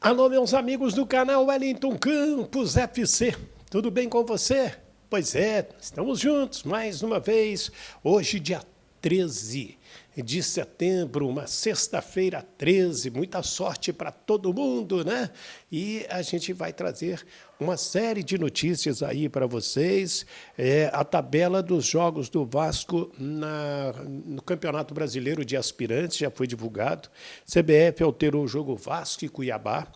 Alô, meus amigos do canal Wellington Campos FC, tudo bem com você? Pois é, estamos juntos mais uma vez, hoje dia 13 de setembro, uma sexta-feira 13, muita sorte para todo mundo, né? E a gente vai trazer uma série de notícias aí para vocês, a tabela dos jogos do Vasco no Campeonato Brasileiro de Aspirantes já foi divulgado, CBF alterou o jogo Vasco e Cuiabá.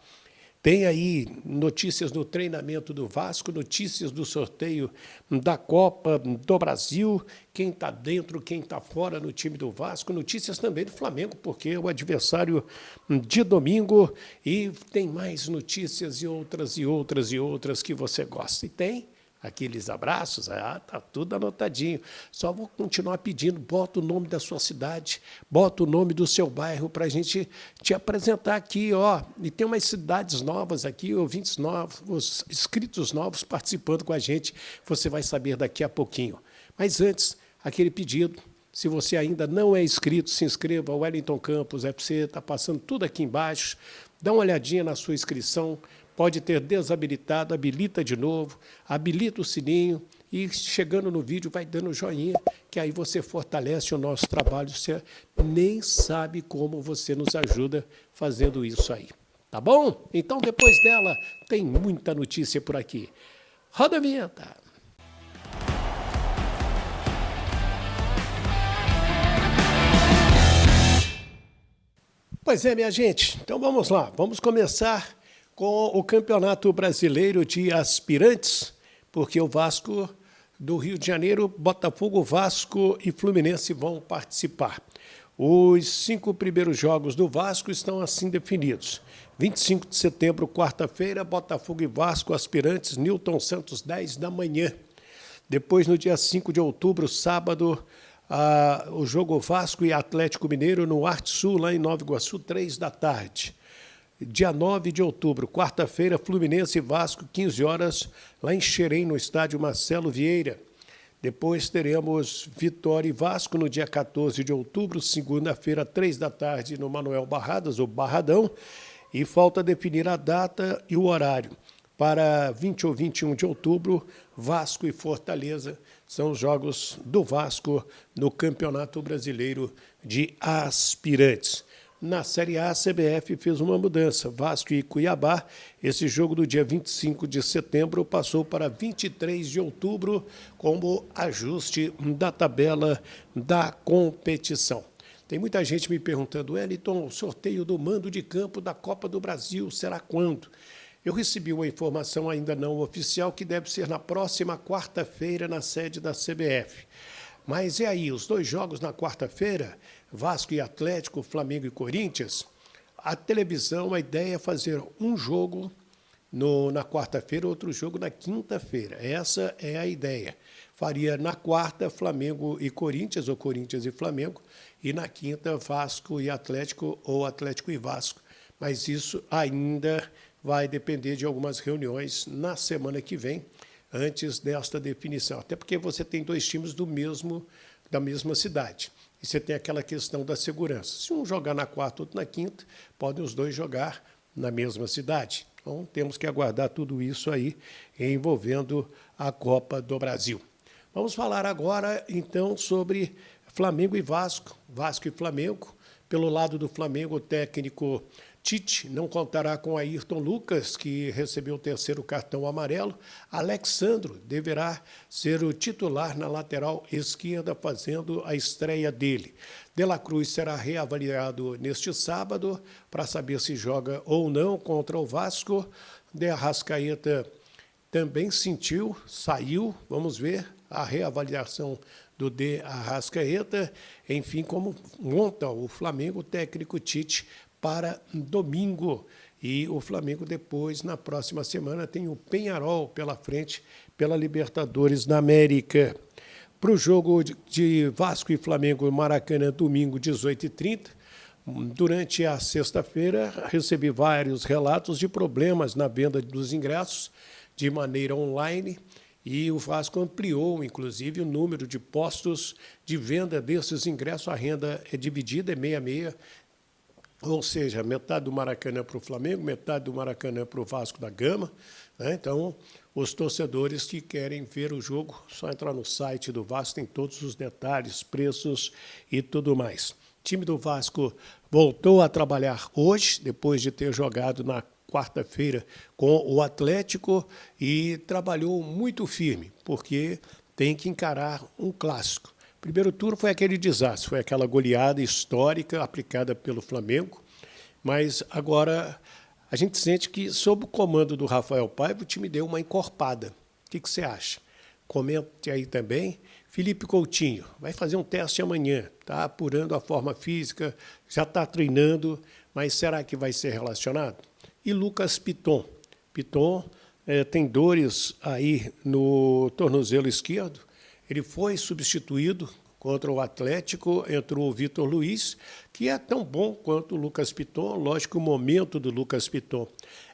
Tem aí notícias do treinamento do Vasco, notícias do sorteio da Copa do Brasil, quem está dentro, quem está fora no time do Vasco, notícias também do Flamengo, porque é o adversário de domingo, e tem mais notícias e outras que você gosta. E tem aqueles abraços, tá tudo anotadinho. Só vou continuar pedindo, bota o nome da sua cidade, bota o nome do seu bairro para a gente te apresentar aqui, ó. E tem umas cidades novas aqui, ouvintes novos, inscritos novos participando com a gente. Você vai saber daqui a pouquinho. Mas antes, aquele pedido. Se você ainda não é inscrito, se inscreva. Wellington Campos FC, está passando tudo aqui embaixo. Dá uma olhadinha na sua inscrição. Pode ter desabilitado, habilita de novo, habilita o sininho e chegando no vídeo vai dando joinha, que aí você fortalece o nosso trabalho. Você nem sabe como você nos ajuda fazendo isso aí. Tá bom? Então, depois dela, tem muita notícia por aqui. Roda a vinheta. Pois é, minha gente. Então, vamos lá. Vamos começar com o Campeonato Brasileiro de Aspirantes, porque o Vasco do Rio de Janeiro, Botafogo, Vasco e Fluminense vão participar. Os 5 primeiros jogos do Vasco estão assim definidos. 25 de setembro, quarta-feira, Botafogo e Vasco, Aspirantes, Newton Santos, 10 da manhã. Depois, no dia 5 de outubro, sábado, o jogo Vasco e Atlético Mineiro no Arte Sul, lá em Nova Iguaçu, 3 da tarde. Dia 9 de outubro, quarta-feira, Fluminense e Vasco, 15 horas, lá em Xerém, no estádio Marcelo Vieira. Depois teremos Vitória e Vasco no dia 14 de outubro, segunda-feira, 3 da tarde, no Manuel Barradas, ou Barradão. E falta definir a data e o horário. Para 20 ou 21 de outubro, Vasco e Fortaleza são os jogos do Vasco no Campeonato Brasileiro de Aspirantes. Na Série A, a CBF fez uma mudança. Vasco e Cuiabá, esse jogo do dia 25 de setembro passou para 23 de outubro como ajuste da tabela da competição. Tem muita gente me perguntando, Wellington, o sorteio do mando de campo da Copa do Brasil será quando? Eu recebi uma informação ainda não oficial que deve ser na próxima quarta-feira na sede da CBF. Mas e aí, os 2 jogos na quarta-feira, Vasco e Atlético, Flamengo e Corinthians, a televisão, a ideia é fazer um jogo na quarta-feira, outro jogo na quinta-feira. Essa é a ideia. Faria na quarta Flamengo e Corinthians, ou Corinthians e Flamengo, e na quinta Vasco e Atlético, ou Atlético e Vasco. Mas isso ainda vai depender de algumas reuniões na semana que vem, antes desta definição. Até porque você tem 2 times da mesma cidade. E você tem aquela questão da segurança. Se um jogar na quarta, outro na quinta, podem os 2 jogar na mesma cidade. Então, temos que aguardar tudo isso aí envolvendo a Copa do Brasil. Vamos falar agora, então, sobre Flamengo e Vasco. Vasco e Flamengo. Pelo lado do Flamengo, o técnico Tite não contará com Ayrton Lucas, que recebeu o 3º cartão amarelo. Alexandro deverá ser o titular na lateral esquerda, fazendo a estreia dele. De La Cruz será reavaliado neste sábado para saber se joga ou não contra o Vasco. De Arrascaeta também saiu, vamos ver a reavaliação do De Arrascaeta. Enfim, como monta o Flamengo, o técnico Tite, para domingo. E o Flamengo depois, na próxima semana, tem o Peñarol pela frente, pela Libertadores da América. Para o jogo de Vasco e Flamengo no Maracanã, domingo, 18h30, durante a sexta-feira, recebi vários relatos de problemas na venda dos ingressos de maneira online, e o Vasco ampliou, inclusive, o número de postos de venda desses ingressos. A renda é dividida, é 66, ou seja, metade do Maracanã para o Flamengo, metade do Maracanã para o Vasco da Gama, né? Então, os torcedores que querem ver o jogo, só entrar no site do Vasco, tem todos os detalhes, preços e tudo mais. O time do Vasco voltou a trabalhar hoje, depois de ter jogado na quarta-feira com o Atlético, e trabalhou muito firme, porque tem que encarar um clássico. Primeiro turno foi aquele desastre, foi aquela goleada histórica aplicada pelo Flamengo, mas agora a gente sente que, sob o comando do Rafael Paiva, o time deu uma encorpada. O que você acha? Comente aí também. Felipe Coutinho vai fazer um teste amanhã, está apurando a forma física, já está treinando, mas será que vai ser relacionado? E Lucas Piton. Piton tem dores aí no tornozelo esquerdo. Ele foi substituído contra o Atlético, entrou o Vitor Luiz, que é tão bom quanto o Lucas Piton. Lógico que o momento do Lucas Piton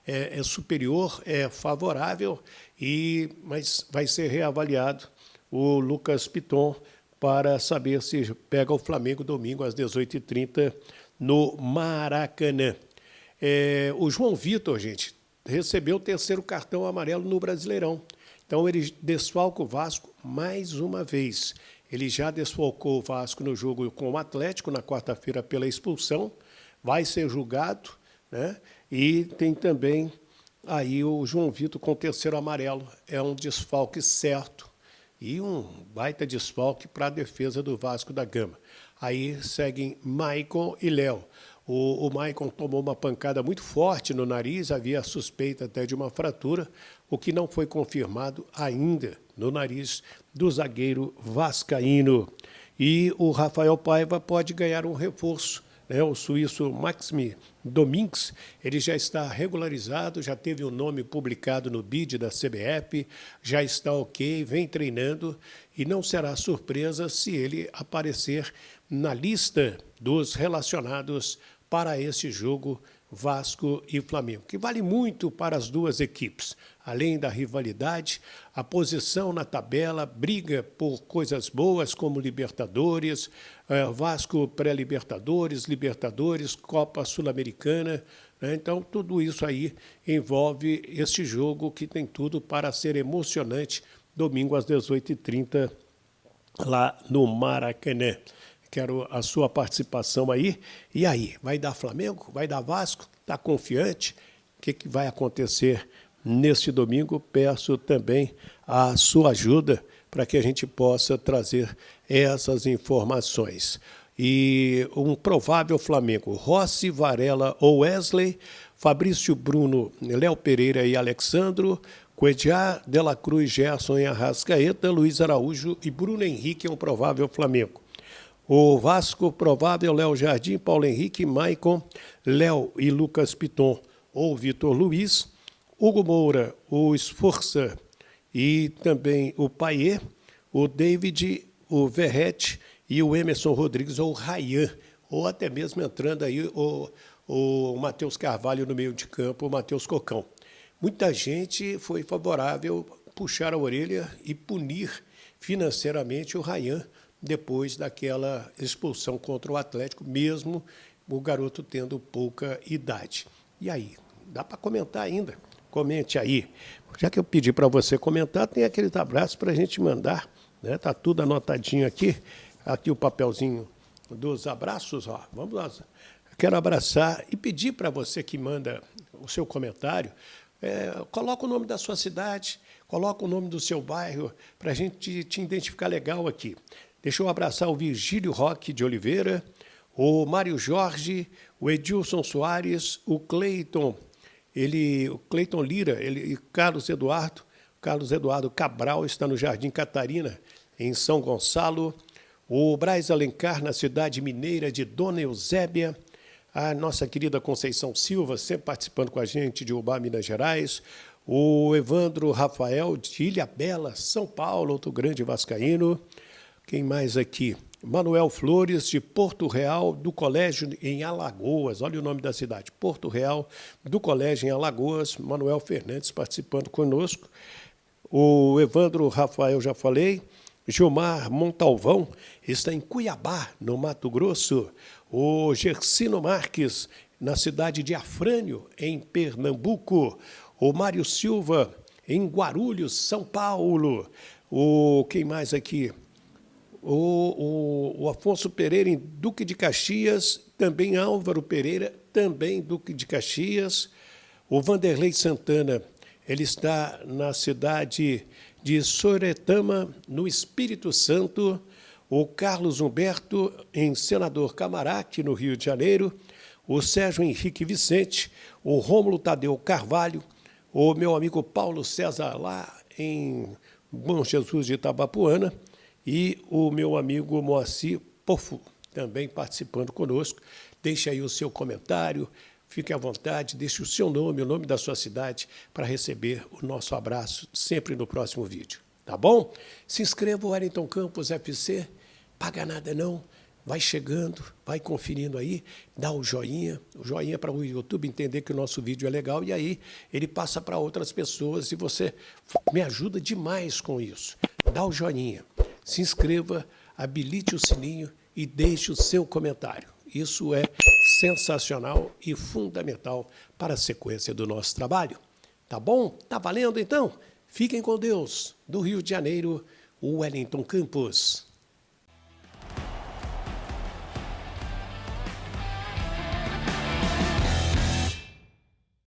é superior, é favorável, mas vai ser reavaliado o Lucas Piton para saber se pega o Flamengo domingo às 18h30 no Maracanã. O João Vitor, gente, recebeu o terceiro cartão amarelo no Brasileirão. Então, ele desfalca o Vasco mais uma vez. Ele já desfalcou o Vasco no jogo com o Atlético, na quarta-feira, pela expulsão. Vai ser julgado, né? E tem também aí o João Vitor com o terceiro amarelo. É um desfalque certo e um baita desfalque para a defesa do Vasco da Gama. Aí seguem Maicon e Léo. O Maicon tomou uma pancada muito forte no nariz, havia suspeita até de uma fratura, o que não foi confirmado ainda no nariz do zagueiro vascaíno. E o Rafael Paiva pode ganhar um reforço, né? O suíço Maxime Domingues, ele já está regularizado, já teve o nome publicado no BID da CBF, já está ok, vem treinando, e não será surpresa se ele aparecer na lista dos relacionados para este jogo Vasco e Flamengo, que vale muito para as duas equipes. Além da rivalidade, a posição na tabela, briga por coisas boas como Libertadores, Vasco pré-Libertadores, Libertadores, Copa Sul-Americana, né? Então, tudo isso aí envolve este jogo que tem tudo para ser emocionante, domingo às 18h30, lá no Maracanã. Quero a sua participação aí. E aí, vai dar Flamengo? Vai dar Vasco? Está confiante? O que vai acontecer neste domingo? Peço também a sua ajuda para que a gente possa trazer essas informações. E um provável Flamengo: Rossi, Varela ou Wesley, Fabrício, Bruno, Léo Pereira e Alexandro, Cuejá, De La Cruz, Gerson e Arrascaeta, Luiz Araújo e Bruno Henrique é um provável Flamengo. O Vasco, provável: Léo Jardim, Paulo Henrique, Maicon, Léo e Lucas Piton ou Vitor Luiz, Hugo Moura, o Esforça e também o Paier, o David, o Verrete e o Emerson Rodrigues ou o Rayan, ou até mesmo entrando aí o Matheus Carvalho no meio de campo, o Matheus Cocão. Muita gente foi favorável puxar a orelha e punir financeiramente o Rayan, depois daquela expulsão contra o Atlético, mesmo o garoto tendo pouca idade. E aí, dá para comentar ainda? Comente aí. Já que eu pedi para você comentar, tem aqueles abraços para a gente mandar, né? Está tudo anotadinho aqui. Aqui o papelzinho dos abraços. Ó. Vamos lá. Quero abraçar e pedir para você que manda o seu comentário, coloca o nome da sua cidade, coloca o nome do seu bairro, para a gente te identificar legal aqui. Deixa eu abraçar o Virgílio Roque de Oliveira, o Mário Jorge, o Edilson Soares, o Cleiton Lira, e Carlos Eduardo Cabral está no Jardim Catarina, em São Gonçalo, o Braz Alencar, na cidade mineira de Dona Eusébia, a nossa querida Conceição Silva, sempre participando com a gente, de Ubá, Minas Gerais, o Evandro Rafael, de Ilhabela, São Paulo, outro grande vascaíno. Quem mais aqui? Manuel Flores, de Porto Real, do Colégio em Alagoas. Olha o nome da cidade, Porto Real, do Colégio em Alagoas. Manuel Fernandes participando conosco. O Evandro Rafael, já falei. Gilmar Montalvão está em Cuiabá, no Mato Grosso. O Gersino Marques, na cidade de Afrânio, em Pernambuco. O Mário Silva, em Guarulhos, São Paulo. Quem mais aqui? O Afonso Pereira, em Duque de Caxias. Também Álvaro Pereira, também Duque de Caxias. O Vanderlei Santana, ele está na cidade de Soretama, no Espírito Santo. O Carlos Humberto, em Senador Camarate, no Rio de Janeiro. O Sérgio Henrique Vicente. O Rômulo Tadeu Carvalho. O meu amigo Paulo César, lá em Bom Jesus de Itabapuana. E o meu amigo Moacir Pofu, também participando conosco. Deixe aí o seu comentário, fique à vontade, deixe o seu nome, o nome da sua cidade, para receber o nosso abraço sempre no próximo vídeo. Tá bom? Se inscreva, Wellington Campos FC, paga nada não, vai chegando, vai conferindo aí, dá o joinha para o YouTube entender que o nosso vídeo é legal, e aí ele passa para outras pessoas, e você me ajuda demais com isso. Dá o joinha, se inscreva, habilite o sininho e deixe o seu comentário. Isso é sensacional e fundamental para a sequência do nosso trabalho. Tá bom? Tá valendo, então? Fiquem com Deus. Do Rio de Janeiro, o Wellington Campos.